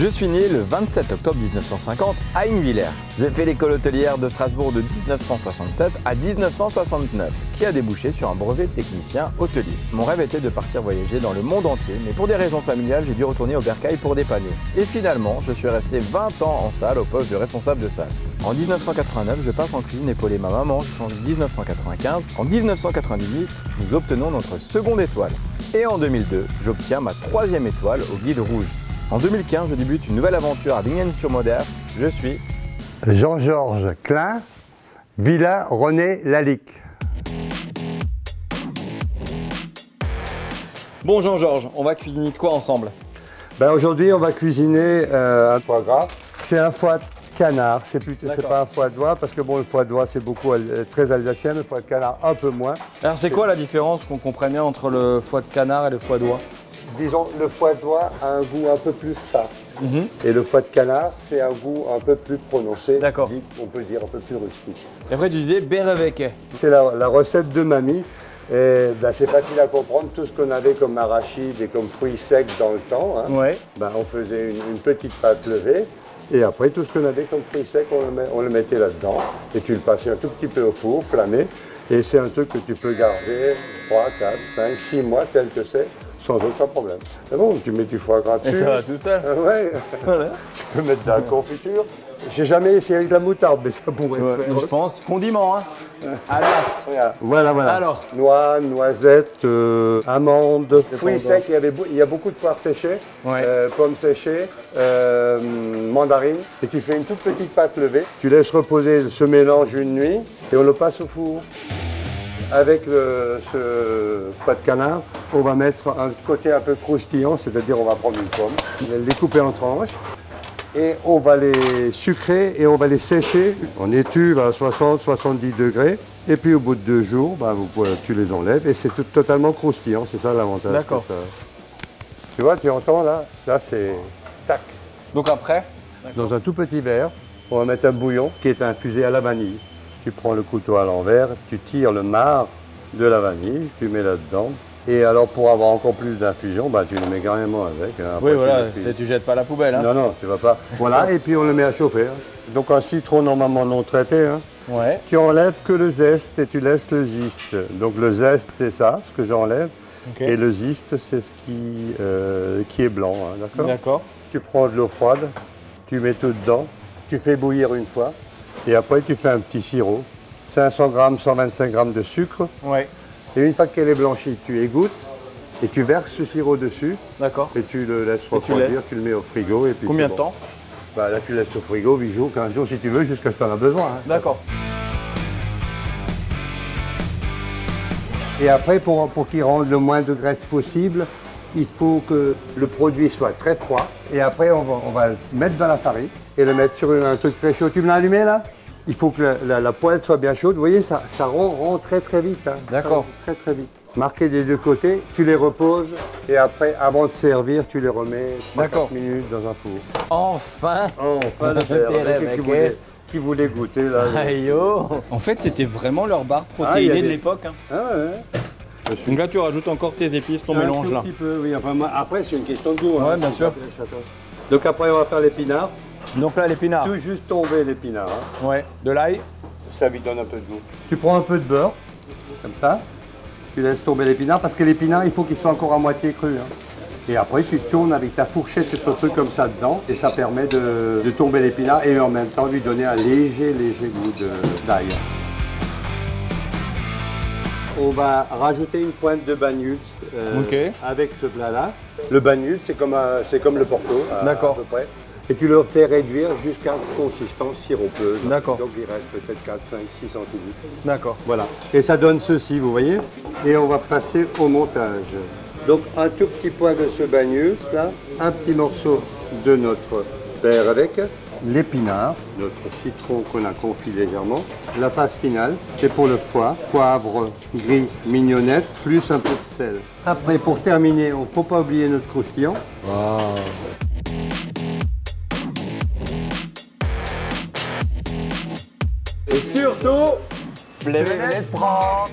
Je suis né le 27 octobre 1950 à Hinwiller. J'ai fait l'école hôtelière de Strasbourg de 1967 à 1969, qui a débouché sur un brevet de technicien hôtelier. Mon rêve était de partir voyager dans le monde entier, mais pour des raisons familiales, j'ai dû retourner au bercail pour dépanner. Et finalement, je suis resté 20 ans en salle au poste de responsable de salle. En 1989, je passe en cuisine épauler ma maman jusqu'en 1995. En 1998, nous obtenons notre seconde étoile. Et en 2002, j'obtiens ma troisième étoile au Guide Rouge. En 2015, je débute une nouvelle aventure à Bingen-sur-Moder. Je suis Jean-Georges Klein, Villa René Lalique. Bon Jean-Georges, on va cuisiner quoi ensemble? Aujourd'hui, on va cuisiner un foie gras. C'est un foie de canard, c'est pas un foie de doigt, parce que bon, le foie de doigt, c'est beaucoup très alsacien, mais le foie de canard, un peu moins. Alors c'est quoi la différence qu'on comprenne bien entre le foie de canard et le foie d'oie? Disons, le foie de doigt a un goût un peu plus fin. Et le foie de canard, c'est un goût un peu plus prononcé. D'accord. On peut dire un peu plus rustique. Et après, tu disais bereveke. C'est la recette de mamie. C'est facile à comprendre. Tout ce qu'on avait comme arachide et comme fruits secs dans le temps, hein, Ouais. On faisait une petite pâte levée. Et après, tout ce qu'on avait comme fruits secs, on le mettait là-dedans. Et tu le passais un tout petit peu au four, flammé. Et c'est un truc que tu peux garder 3, 4, 5, 6 mois, tel que c'est, sans aucun problème. C'est bon, tu mets du foie gras dessus. Et ça va tout seul. Ouais. Voilà. Tu peux mettre de la confiture. J'ai jamais essayé avec de la moutarde, mais ça pourrait se faire. Je pense condiment, hein. Alas. Voilà. Alors. Noix, noisettes, amandes, fruits secs. Il y a beaucoup de poires séchées, Ouais. pommes séchées, mandarines. Et tu fais une toute petite pâte levée. Tu laisses reposer ce mélange une nuit et on le passe au four. Avec ce foie de canard, on va mettre un côté un peu croustillant, c'est-à-dire on va prendre une pomme, les couper en tranches et on va les sucrer et on va les sécher en étuve à 60-70 degrés. Et puis au bout de 2 jours, tu les enlèves et c'est totalement croustillant, c'est ça l'avantage. D'accord. Tu vois, tu entends là, ça c'est tac. Donc après? Dans un tout petit verre, on va mettre un bouillon qui est infusé à la vanille. Tu prends le couteau à l'envers, tu tires le marc de la vanille, tu mets là-dedans. Et alors pour avoir encore plus d'infusion, tu le mets carrément avec. Hein. Oui, voilà, tu jettes pas la poubelle. Hein. Non, tu vas pas. Voilà, et puis on le met à chauffer. Hein. Donc un citron normalement non traité. Hein. Ouais. Tu enlèves que le zeste et tu laisses le zeste. Donc le zeste, c'est ça, ce que j'enlève. Okay. Et le zeste, c'est ce qui est blanc. Hein, d'accord ? D'accord. Tu prends de l'eau froide, tu mets tout dedans, tu fais bouillir une fois. Et après, tu fais un petit sirop, 500 g, 125 g de sucre. Ouais. Et une fois qu'elle est blanchie, tu égouttes et tu verses ce sirop dessus. D'accord. Et tu le laisses refroidir, tu le mets au frigo. Et puis combien de temps? Là, tu laisses au frigo 8 jours, 15 jours si tu veux, jusqu'à ce que tu en as besoin. Hein. D'accord. Et après, pour qu'il rende le moins de graisse possible, il faut que le produit soit très froid. Et après, on va le mettre dans la farine et le mettre sur un truc très chaud. Tu me l'as allumé là? Il faut que la poêle soit bien chaude. Vous voyez, ça rend très vite. Hein. D'accord. Très vite. Marqué des deux côtés, tu les reposes et après, avant de servir, tu les remets 3-4 minutes dans un four. Enfin. Enfin, le père qui voulait goûter là. Aïe oh. En fait, c'était vraiment leur barre protéinée de l'époque. Hein. Ah ouais. Donc là, tu rajoutes encore tes épices, ton mélange là. Un petit peu, oui. Enfin, après, c'est une question de goût. Ouais, hein, bien sûr. Donc après, on va faire l'épinard. Donc là, l'épinard. Tout juste tomber l'épinard. Hein. Ouais. De l'ail. Ça lui donne un peu de goût. Tu prends un peu de beurre, comme ça. Tu laisses tomber l'épinard, parce que l'épinard, il faut qu'il soit encore à moitié cru. Hein. Et après, tu tournes avec ta fourchette ce truc comme ça dedans, et ça permet de tomber l'épinard et en même temps lui donner un léger goût d'ail. On va rajouter une pointe de banyuls avec ce plat-là. Le banyuls, c'est comme le porto, à peu près. Et tu le fais réduire jusqu'à consistance siropeuse. D'accord. Donc il reste peut-être 4, 5, 6 centilitres. D'accord. Voilà. Et ça donne ceci, vous voyez. Et on va passer au montage. Donc un tout petit point de ce banyuls, là, un petit morceau de notre beurre avec, l'épinard, notre citron qu'on a confit légèrement. La phase finale, c'est pour le foie, poivre gris mignonnette, plus un peu de sel. Après, pour terminer, il ne faut pas oublier notre croustillant. Wow. Et surtout, les prendre.